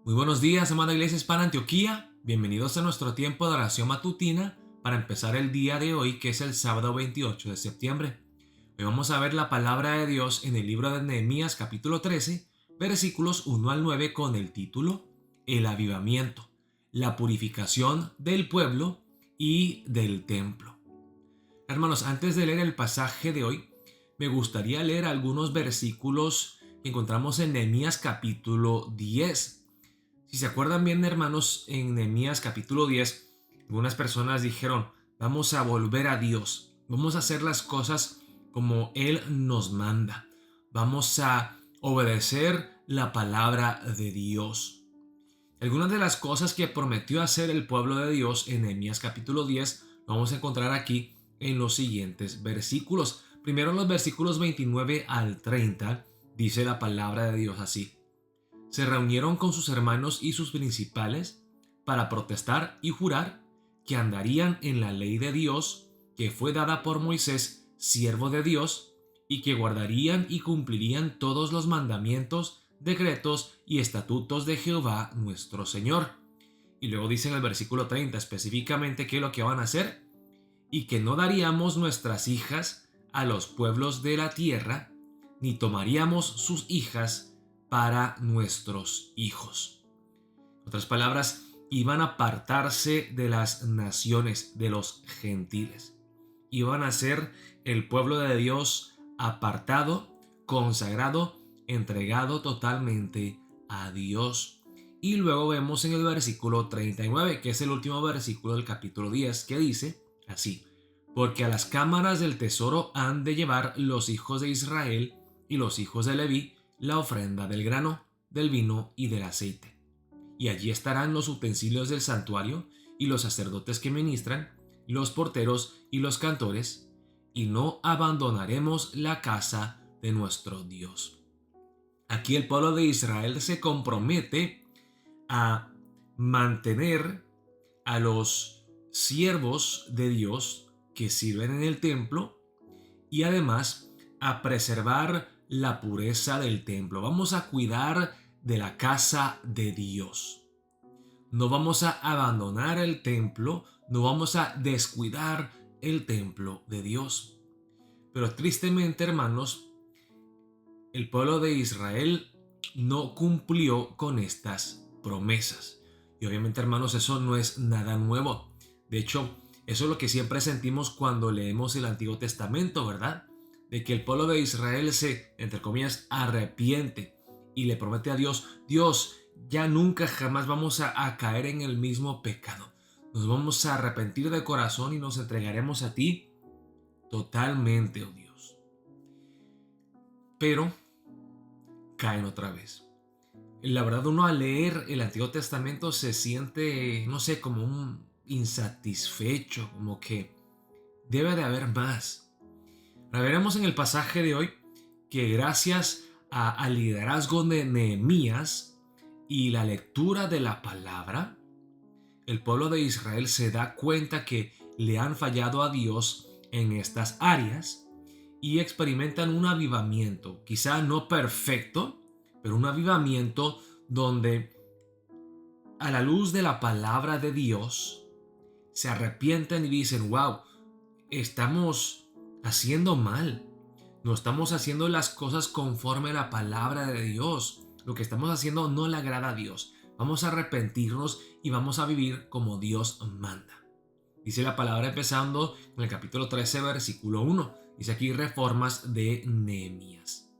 Muy buenos días, amada Iglesia Hispana Antioquía. Bienvenidos a nuestro tiempo de oración matutina para empezar el día de hoy, que es el sábado 28 de septiembre. Hoy vamos a ver la palabra de Dios en el libro de Nehemías capítulo 13, versículos 1 al 9 con el título El avivamiento, la purificación del pueblo y del templo. Hermanos, antes de leer el pasaje de hoy, me gustaría leer algunos versículos que encontramos en Nehemías capítulo 10. Si se acuerdan bien, hermanos, en Nehemías capítulo 10, algunas personas dijeron, vamos a volver a Dios, vamos a hacer las cosas como Él nos manda, vamos a obedecer la palabra de Dios. Algunas de las cosas que prometió hacer el pueblo de Dios en Nehemías capítulo 10 lo vamos a encontrar aquí en los siguientes versículos. Primero, en los versículos 29 al 30, dice la palabra de Dios así: se reunieron con sus hermanos y sus principales para protestar y jurar que andarían en la ley de Dios que fue dada por Moisés, siervo de Dios, y que guardarían y cumplirían todos los mandamientos, decretos y estatutos de Jehová nuestro Señor. Y luego dice en el versículo 30 específicamente qué es lo que van a hacer: y que no daríamos nuestras hijas a los pueblos de la tierra, ni tomaríamos sus hijas para nuestros hijos. En otras palabras, iban a apartarse de las naciones, de los gentiles. Iban a ser el pueblo de Dios apartado, consagrado, entregado totalmente a Dios. Y luego vemos en el versículo 39, que es el último versículo del capítulo 10, que dice así: porque a las cámaras del tesoro han de llevar los hijos de Israel y los hijos de Leví la ofrenda del grano, del vino y del aceite. Y allí estarán los utensilios del santuario y los sacerdotes que ministran, los porteros y los cantores, y no abandonaremos la casa de nuestro Dios. Aquí el pueblo de Israel se compromete a mantener a los siervos de Dios que sirven en el templo y además a preservar la pureza del templo. Vamos a cuidar de la casa de Dios. No vamos a abandonar el templo, no vamos a descuidar el templo de Dios. Pero tristemente, hermanos, el pueblo de Israel no cumplió con estas promesas. Y obviamente, hermanos, eso no es nada nuevo. De hecho, eso es lo que siempre sentimos cuando leemos el Antiguo Testamento, ¿verdad? De que el pueblo de Israel se, entre comillas, arrepiente y le promete a Dios: Dios, ya nunca jamás vamos a caer en el mismo pecado. Nos vamos a arrepentir de corazón y nos entregaremos a ti totalmente, oh Dios. Pero caen otra vez. La verdad, uno al leer el Antiguo Testamento se siente, no sé, como un insatisfecho, como que debe de haber más. Ahora veremos en el pasaje de hoy que gracias al liderazgo de Nehemías y la lectura de la palabra, el pueblo de Israel se da cuenta que le han fallado a Dios en estas áreas y experimentan un avivamiento, quizá no perfecto, pero un avivamiento donde, a la luz de la palabra de Dios, se arrepienten y dicen: wow, estamos haciendo mal. No estamos haciendo las cosas conforme a la palabra de Dios. Lo que estamos haciendo no le agrada a Dios. Vamos a arrepentirnos y vamos a vivir como Dios manda. Dice la palabra empezando en el capítulo 13, versículo 1. Dice aquí: reformas de Nehemías.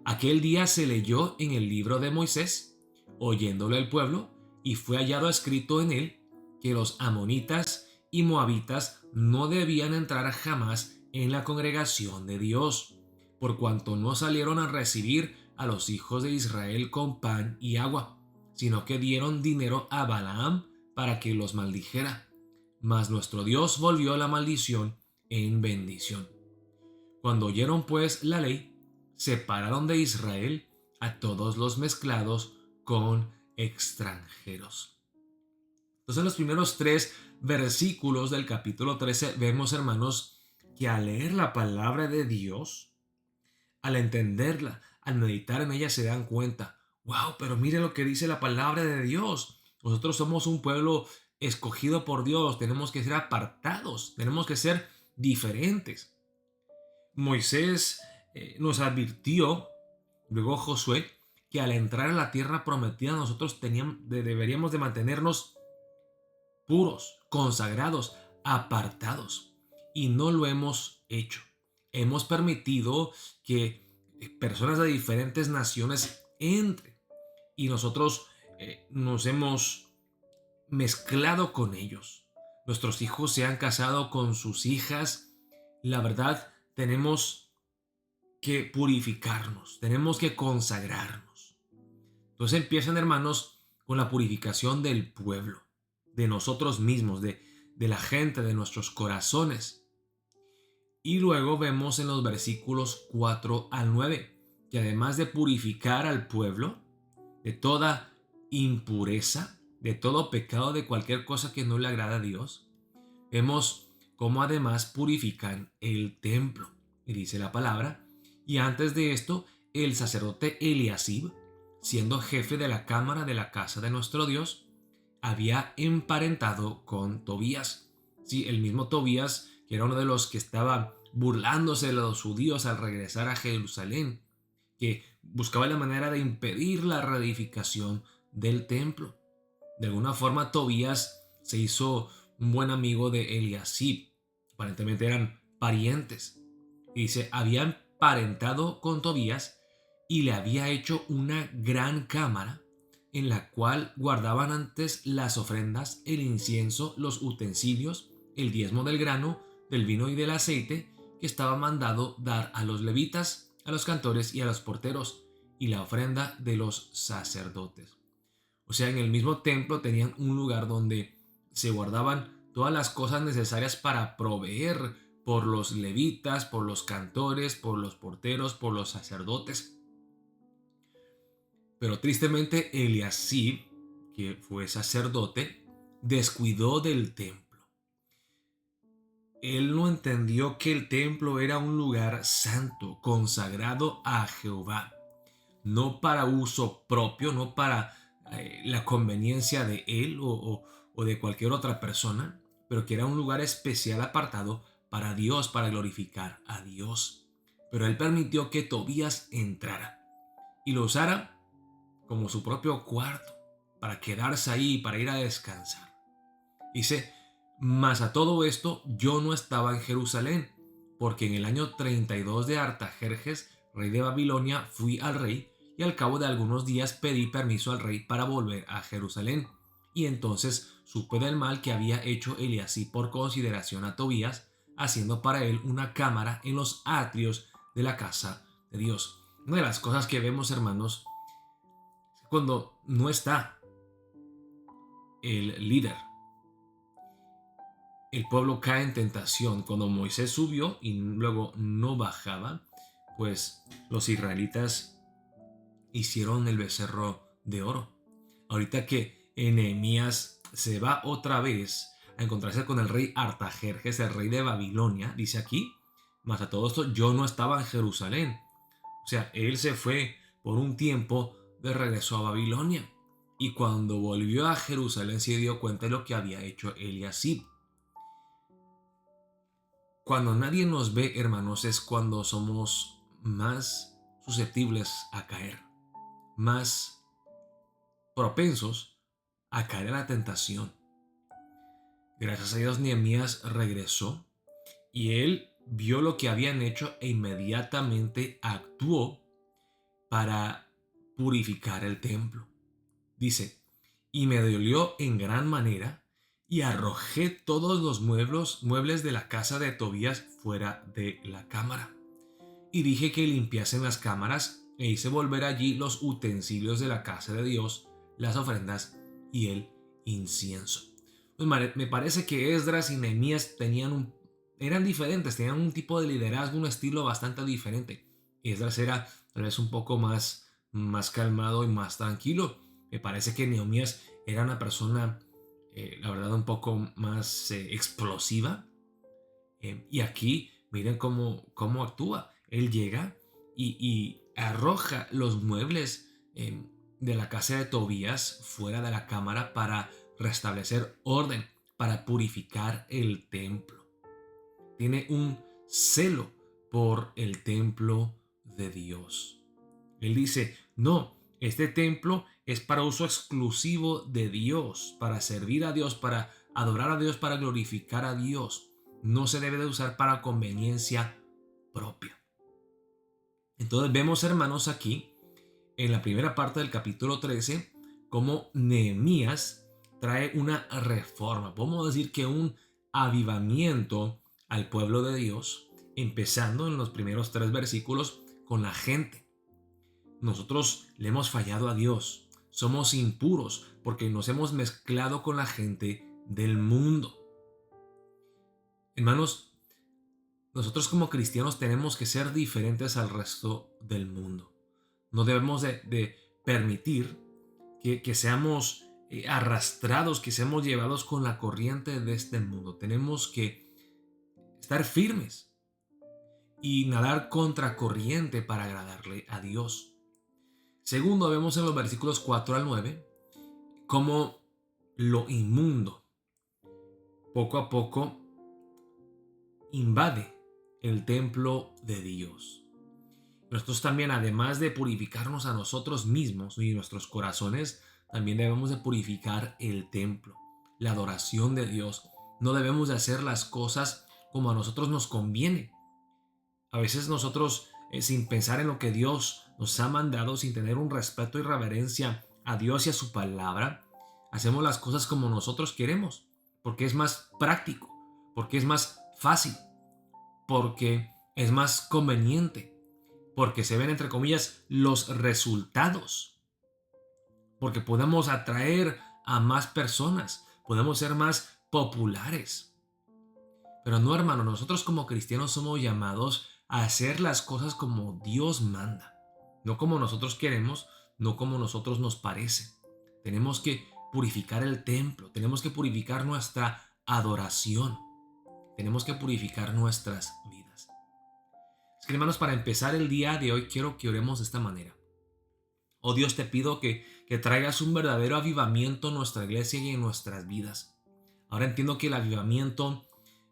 Aquel día se leyó en el libro de Moisés, oyéndolo el pueblo, y fue hallado escrito en él que los amonitas y moabitas no debían entrar jamás en la congregación de Dios, por cuanto no salieron a recibir a los hijos de Israel con pan y agua, sino que dieron dinero a Balaam para que los maldijera. Mas nuestro Dios volvió la maldición en bendición. Cuando oyeron pues la ley, separaron de Israel a todos los mezclados con extranjeros. Entonces, en los primeros 3 versículos del capítulo 13 vemos, hermanos, que al leer la palabra de Dios, al entenderla, al meditar en ella, se dan cuenta: Wow, pero mire lo que dice la palabra de Dios. Nosotros somos un pueblo escogido por Dios, tenemos que ser apartados, tenemos que ser diferentes. Moisés nos advirtió, luego Josué, que al entrar a la tierra prometida nosotros deberíamos de mantenernos puros, consagrados, apartados. Y no lo hemos hecho. Hemos permitido que personas de diferentes naciones entren y nosotros nos hemos mezclado con ellos. Nuestros hijos se han casado con sus hijas. La verdad, tenemos que purificarnos, tenemos que consagrarnos. Entonces empiezan, hermanos, con la purificación del pueblo, de nosotros mismos, de la gente, de nuestros corazones. Y luego vemos en los versículos 4 al 9 que además de purificar al pueblo de toda impureza, de todo pecado, de cualquier cosa que no le agrada a Dios, vemos cómo además purifican el templo. Y dice la palabra, y antes de esto, el sacerdote Eliasib, siendo jefe de la cámara de la casa de nuestro Dios, había emparentado con Tobías. Sí, el mismo Tobías, que era uno de los que estaba burlándose de los judíos al regresar a Jerusalén, que buscaba la manera de impedir la reedificación del templo. De alguna forma, Tobías se hizo un buen amigo de Eliasib. Aparentemente eran parientes. Y dice, había emparentado con Tobías y le había hecho una gran cámara en la cual guardaban antes las ofrendas, el incienso, los utensilios, el diezmo del grano, del vino y del aceite que estaba mandado dar a los levitas, a los cantores y a los porteros, y la ofrenda de los sacerdotes. O sea, en el mismo templo tenían un lugar donde se guardaban todas las cosas necesarias para proveer por los levitas, por los cantores, por los porteros, por los sacerdotes. Pero tristemente Eliasib, que fue sacerdote, descuidó del templo. Él no entendió que el templo era un lugar santo, consagrado a Jehová, no para uso propio, no para la conveniencia de él o de cualquier otra persona, pero que era un lugar especial apartado para Dios, para glorificar a Dios. Pero él permitió que Tobías entrara y lo usara como su propio cuarto, para quedarse ahí, para ir a descansar. Dice, mas a todo esto yo no estaba en Jerusalén, porque en el año 32 de Artajerjes, rey de Babilonia, fui al rey, y al cabo de algunos días pedí permiso al rey para volver a Jerusalén. Y entonces supe del mal que había hecho Eliasib por consideración a Tobías, haciendo para él una cámara en los atrios de la casa de Dios. Una de las cosas que vemos, hermanos, cuando no está el líder, el pueblo cae en tentación. Cuando Moisés subió y luego no bajaba, pues los israelitas hicieron el becerro de oro. Ahorita que Nehemías se va otra vez a encontrarse con el rey Artajerjes, el rey de Babilonia, dice aquí, mas a todo esto yo no estaba en Jerusalén. O sea, él se fue por un tiempo de regreso a Babilonia. Y cuando volvió a Jerusalén se dio cuenta de lo que había hecho Eliasib. Cuando nadie nos ve, hermanos, es cuando somos más susceptibles a caer, más propensos a caer a la tentación. Gracias a Dios, Nehemías regresó y él vio lo que habían hecho e inmediatamente actuó para purificar el templo. Dice, y me dolió en gran manera y arrojé todos los muebles de la casa de Tobías fuera de la cámara. Y dije que limpiasen las cámaras e hice volver allí los utensilios de la casa de Dios, las ofrendas y el incienso. Pues me parece que Esdras y Nehemías eran diferentes, tenían un tipo de liderazgo, un estilo bastante diferente. Esdras era tal vez un poco más calmado y más tranquilo. Me parece que Nehemías era una persona, la verdad, un poco más explosiva. Y aquí miren cómo actúa. Él llega y arroja los muebles de la casa de Tobías fuera de la cámara para restablecer orden, para purificar el templo. Tiene un celo por el templo de Dios. Él dice, no, este templo es para uso exclusivo de Dios, para servir a Dios, para adorar a Dios, para glorificar a Dios. No se debe de usar para conveniencia propia. Entonces vemos, hermanos, aquí en la primera parte del capítulo 13 cómo Nehemías trae una reforma. Podemos decir que un avivamiento al pueblo de Dios, empezando en los primeros 3 versículos con la gente. Nosotros le hemos fallado a Dios. Somos impuros porque nos hemos mezclado con la gente del mundo. Hermanos, nosotros como cristianos tenemos que ser diferentes al resto del mundo. No debemos de permitir que seamos arrastrados, que seamos llevados con la corriente de este mundo. Tenemos que estar firmes y nadar contra corriente para agradarle a Dios. Segundo, vemos en los versículos 4 al 9 cómo lo inmundo poco a poco invade el templo de Dios. Nosotros también, además de purificarnos a nosotros mismos y nuestros corazones, también debemos de purificar el templo, la adoración de Dios. No debemos de hacer las cosas como a nosotros nos conviene. A veces nosotros, sin pensar en lo que Dios nos ha mandado, sin tener un respeto y reverencia a Dios y a su palabra, hacemos las cosas como nosotros queremos, porque es más práctico, porque es más fácil, porque es más conveniente, porque se ven, entre comillas, los resultados, porque podemos atraer a más personas, podemos ser más populares. Pero no, hermano, nosotros como cristianos somos llamados a hacer las cosas como Dios manda, no como nosotros queremos, no como nosotros nos parece. Tenemos que purificar el templo, tenemos que purificar nuestra adoración, tenemos que purificar nuestras vidas. Es que, hermanos, para empezar el día de hoy quiero que oremos de esta manera. Oh Dios, te pido que traigas un verdadero avivamiento en nuestra iglesia y en nuestras vidas. Ahora entiendo que el avivamiento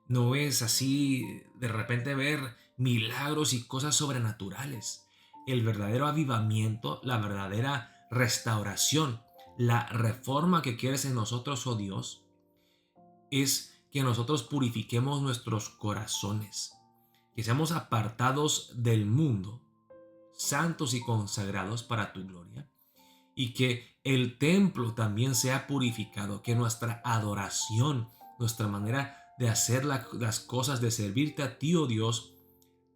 no es así de repente ver milagros y cosas sobrenaturales. El verdadero avivamiento, la verdadera restauración, la reforma que quieres en nosotros, oh Dios, es que nosotros purifiquemos nuestros corazones, que seamos apartados del mundo, santos y consagrados para tu gloria, y que el templo también sea purificado, que nuestra adoración, nuestra manera de hacer las cosas, de servirte a ti, oh Dios,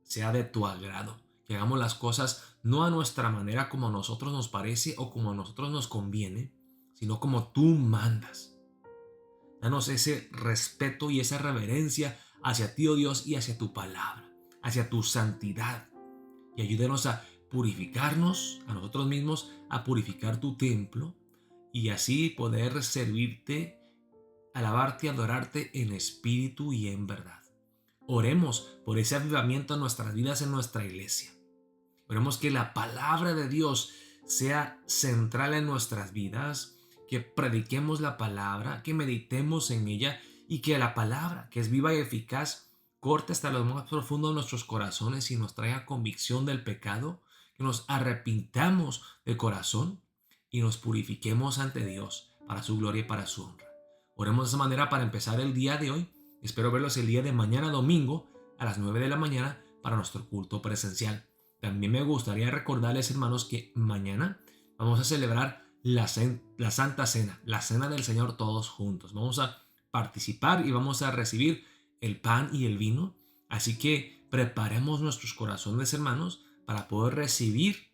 sea de tu agrado. Que hagamos las cosas no a nuestra manera como a nosotros nos parece o como a nosotros nos conviene, sino como tú mandas. Danos ese respeto y esa reverencia hacia ti, oh Dios, y hacia tu palabra, hacia tu santidad. Y ayúdenos a purificarnos a nosotros mismos, a purificar tu templo y así poder servirte, alabarte y adorarte en espíritu y en verdad. Oremos por ese avivamiento en nuestras vidas, en nuestra iglesia. Oremos que la palabra de Dios sea central en nuestras vidas, que prediquemos la palabra, que meditemos en ella y que la palabra, que es viva y eficaz, corte hasta lo más profundo de nuestros corazones y nos traiga convicción del pecado, que nos arrepintamos de corazón y nos purifiquemos ante Dios para su gloria y para su honra. Oremos de esa manera para empezar el día de hoy. Espero verlos el día de mañana domingo a las 9 de la mañana para nuestro culto presencial. También me gustaría recordarles, hermanos, que mañana vamos a celebrar la Santa Cena, la Cena del Señor todos juntos. Vamos a participar y vamos a recibir el pan y el vino. Así que preparemos nuestros corazones, hermanos, para poder recibir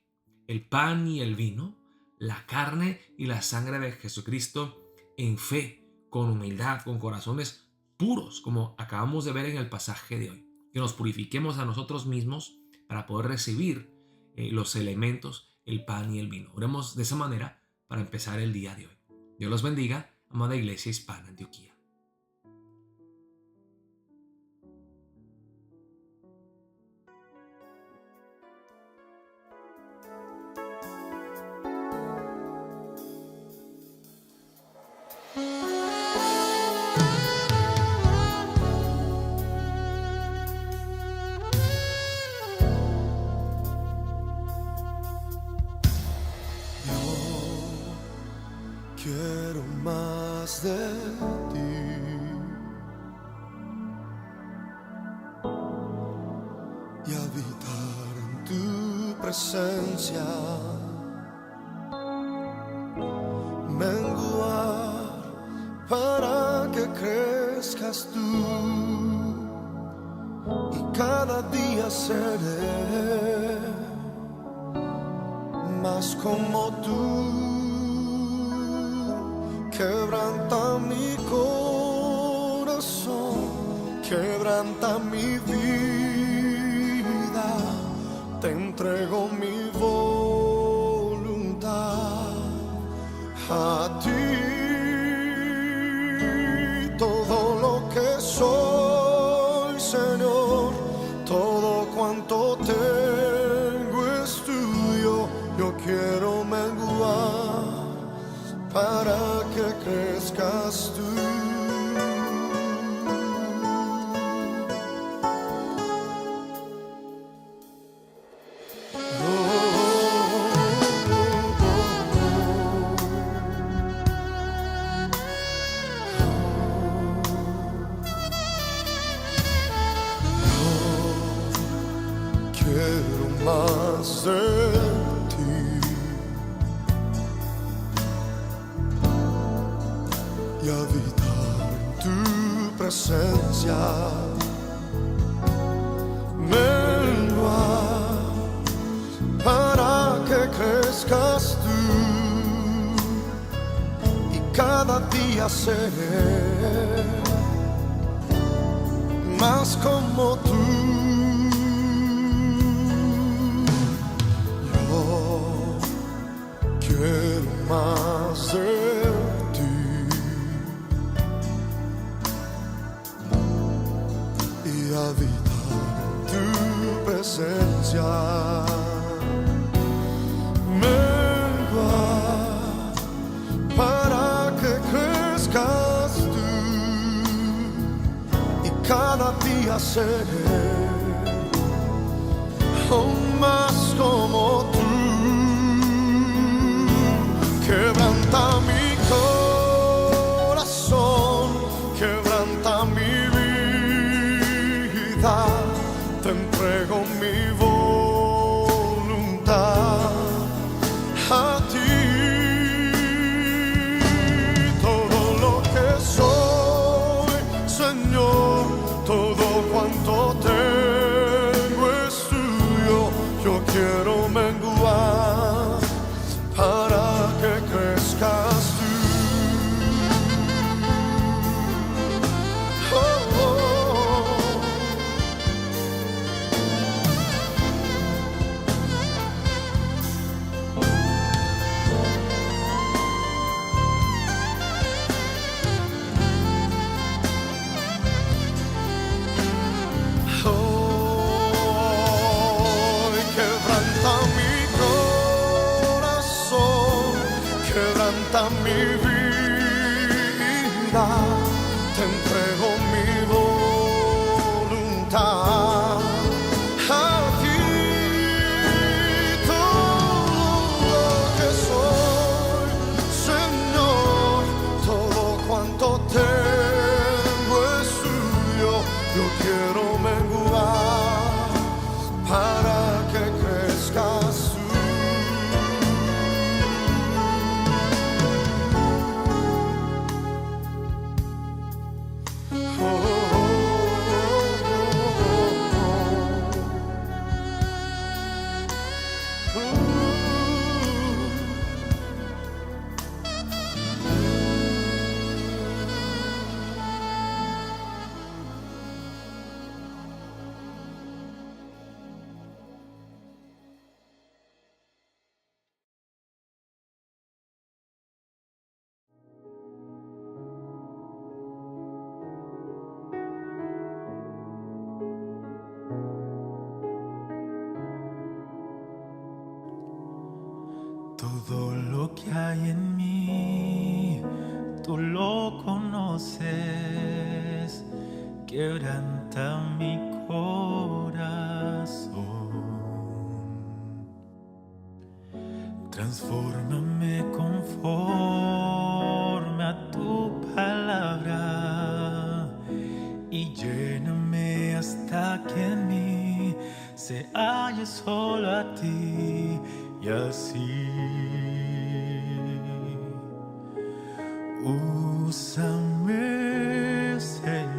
el pan y el vino, la carne y la sangre de Jesucristo en fe, con humildad, con corazones puros, como acabamos de ver en el pasaje de hoy. Que nos purifiquemos a nosotros mismos para poder recibir los elementos, el pan y el vino. Oremos de esa manera para empezar el día de hoy. Dios los bendiga, amada Iglesia Hispana Antioquía. Quiero más de ti y habitar en tu presencia, menguar para que crezcas tú y cada día seré más como tú. Quebranta mi corazón, quebranta mi vida, te entrego mi voluntad a ti. Todo lo que soy, Señor, todo cuanto tengo es tuyo. Yo quiero menguar para que crezcas tú. Quiero más de ti y habitar en tu presencia, menguar para que crezcas tú y cada día seré más como tú. Quiero más de ti y habitar en tu presencia, menguar para que crezcas tú y cada día seré aún más como tú. Quebranta mi corazón, quebranta mi vida, te entrego mi voluntad a ti. Todo lo que soy, Señor, todo cuanto tengo es tuyo. Yo quiero menguar para que crezcas tú. Oh, oh, oh, quebranta mi corazón, quebranta mi vida, te entrego mi voluntad a ti. Todo lo que soy, Señor, todo cuanto tengo es tuyo. Yo quiero menguar para que crezcas tú. Todo lo que hay en mí, tú lo conoces. Quebranta mi corazón, transfórmame conforme halle solo a ti y así. Úsame, Señor,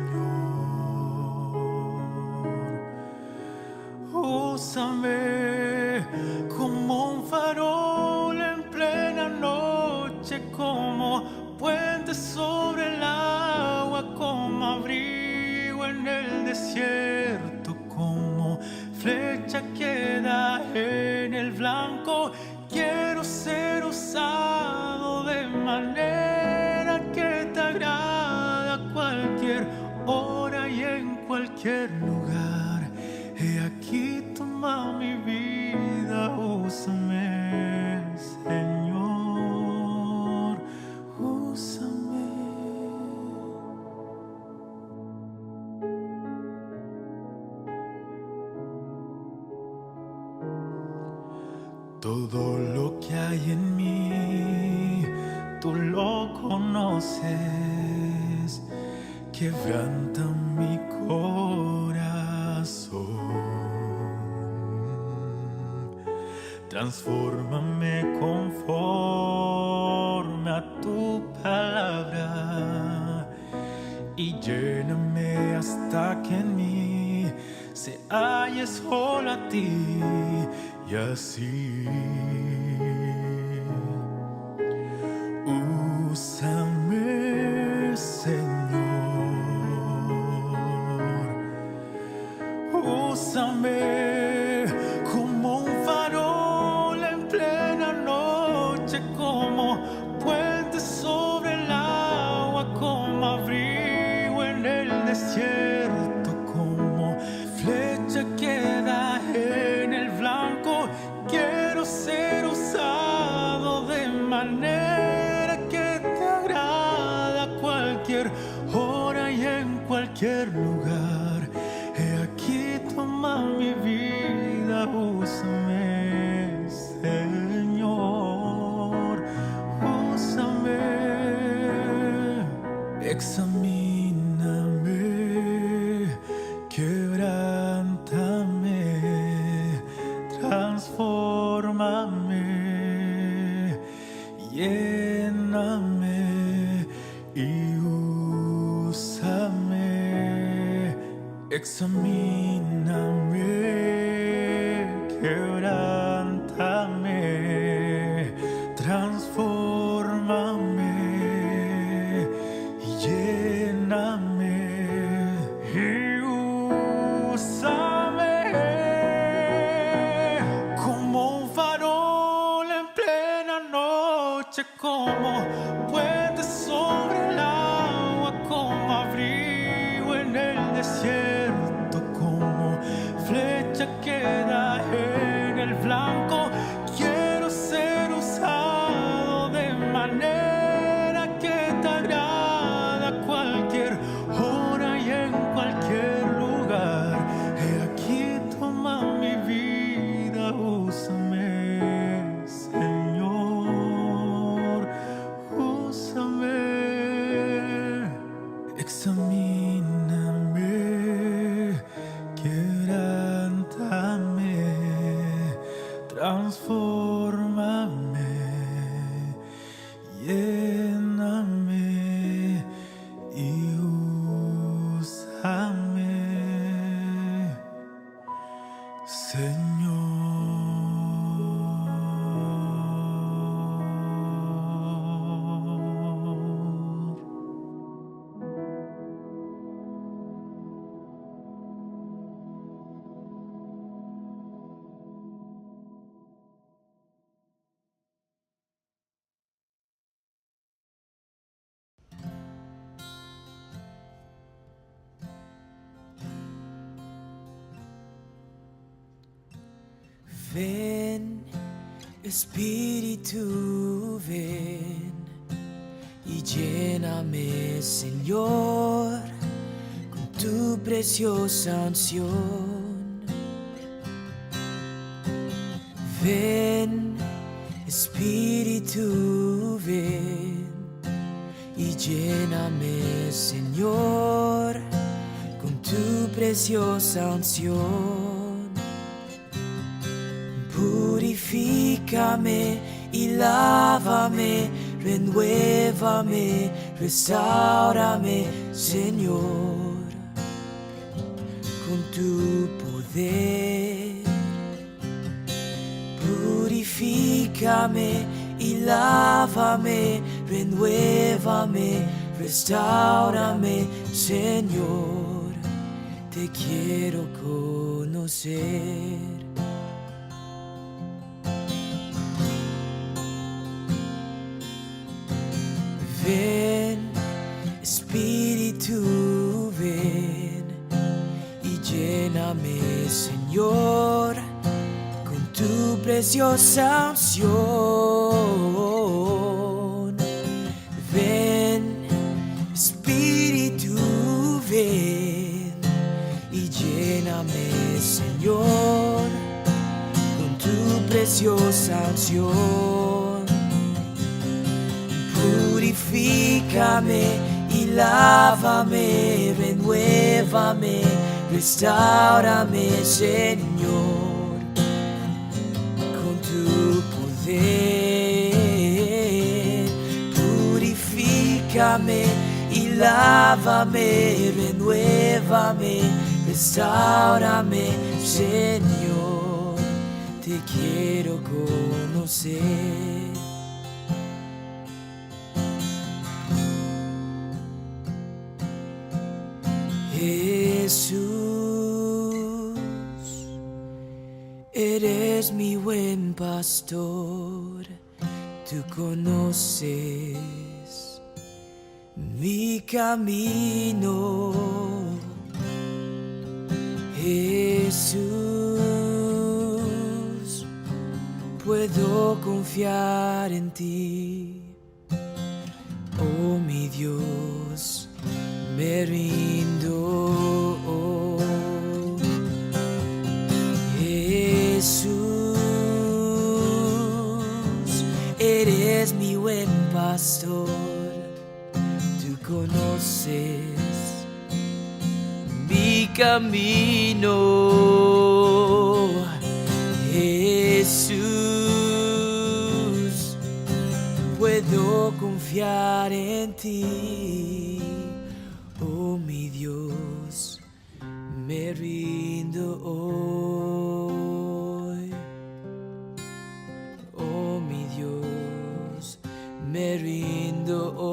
úsame como un farol en plena noche, como puente sobre el agua, como abrigo en el desierto, como flecha que da en el blanco. Quiero ser usado de manera que te agrada a cualquier hora y en cualquier lugar. He aquí, toma mi vida, úsame, Señor, úsame. Todo lo que hay en mí, tú lo conoces. Quebranta mi corazón. Transfórmame conforme a tu palabra y lléname hasta que en mí se halle solo a ti y así. Úsame, Señor, úsame como un farol en plena noche, como puente sobre el agua, como abrigo en el desierto, como flecha que da en el blanco. Quiero ser usado de manera que te agrada a cualquier hora y en cualquier lugar. He aquí, toma mi vida, úsame, Señor, úsame. Examíname, quebrántame, transfórmame, lléname y úsame. Examíname, quebrántame, transfórmame y lléname y úsame como un farol en plena noche, como puente sobre el agua, como abrigo en el desierto, como flecha que da en el blanco. Quiero ser usado de manera que te agrada a cualquier hora y en cualquier lugar. He aquí, toma mi vida, úsame, Señor, úsame. Examíname, quebrántame, transfórmame, lléname y úsame, Señor. Ven, Espíritu, ven y lléname, Señor, con tu preciosa unción. Ven, Espíritu, ven y lléname, Señor, con tu preciosa unción. Purifícame y lávame, renuévame, restáurame, Señor, con tu poder. Purifícame y lávame, renuévame, restáurame, Señor, te quiero conocer. Ven, Espíritu, ven y lléname, Señor, con tu preciosa unción. Ven, Espíritu, ven y lléname, Señor, con tu preciosa unción. Purifícame y lávame, renuévame, restáurame, Señor, con tu poder. Purifícame y lávame, renuévame, restáurame, Señor, te quiero conocer. Jesús, eres mi buen pastor, tú conoces mi camino. Jesús, puedo confiar en ti, oh mi Dios, me rindo. Jesús, eres mi buen pastor, tú conoces mi camino. Jesús, puedo confiar en ti, oh mi Dios, me rindo hoy. Oh mi Dios, me rindo hoy.